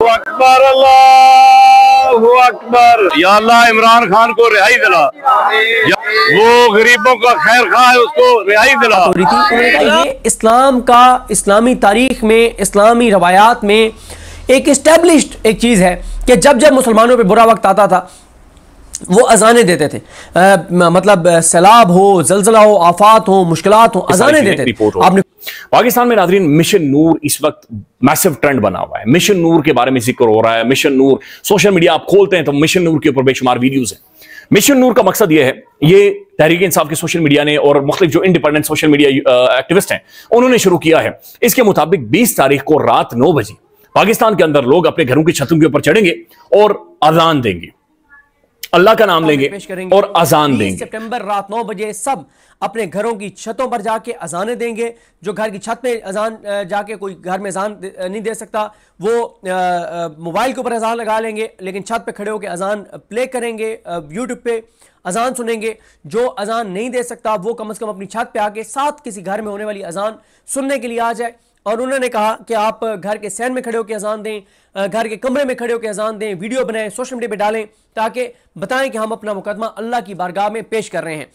अकबर, अल्लाहु अकबर। या अल्लाह इमरान खान को रिहाई दिला, वो गरीबों का खैर खा है, उसको रिहाई दिला। ये इस्लाम का, इस्लामी तारीख में, इस्लामी रवायात में एक इस्टेब्लिश्ड एक चीज़ है कि जब जब मुसलमानों पे बुरा वक्त आता था वो अजानें देते थे। मतलब सैलाब हो, जलजला हो, आफात हो, मुश्किलात हो, अजानें देते थे। आपने पाकिस्तान में नाज़रीन मिशन नूर इस वक्त मैसिव ट्रेंड बना हुआ है। मिशन नूर के बारे में जिक्र हो रहा है। मिशन नूर सोशल मीडिया आप खोलते हैं तो मिशन नूर के ऊपर बेशुमार वीडियोस हैं। मिशन नूर का मकसद यह है, ये तहरीक इंसाफ के सोशल मीडिया ने और मुख्तलिफ जो इंडिपेंडेंट सोशल मीडिया एक्टिविस्ट हैं उन्होंने शुरू किया है। इसके मुताबिक 20 तारीख को रात 9 बजे पाकिस्तान के अंदर लोग अपने घरों की छतों के ऊपर चढ़ेंगे और अजान देंगे, अल्लाह का नाम लेंगे और अजान देंगे। सितंबर रात 9 बजे सब अपने घरों की छतों पर जाके अजानें देंगे। जो घर की छत पे अजान जाके, कोई घर में अजान नहीं दे सकता वो मोबाइल के ऊपर अजान लगा लेंगे, लेकिन छत पे खड़े होकर अजान प्ले करेंगे, यूट्यूब पे अजान सुनेंगे। जो अजान नहीं दे सकता वो कम से कम अपनी छत पे आके साथ किसी घर में होने वाली अजान सुनने के लिए आ जाए। और उन्होंने कहा कि आप घर के सैन में खड़े होकर अजान दें, घर के कमरे में खड़े होकर अजान दें, वीडियो बनाएं, सोशल मीडिया पे डालें ताकि बताएं कि हम अपना मुकदमा अल्लाह की बारगाह में पेश कर रहे हैं।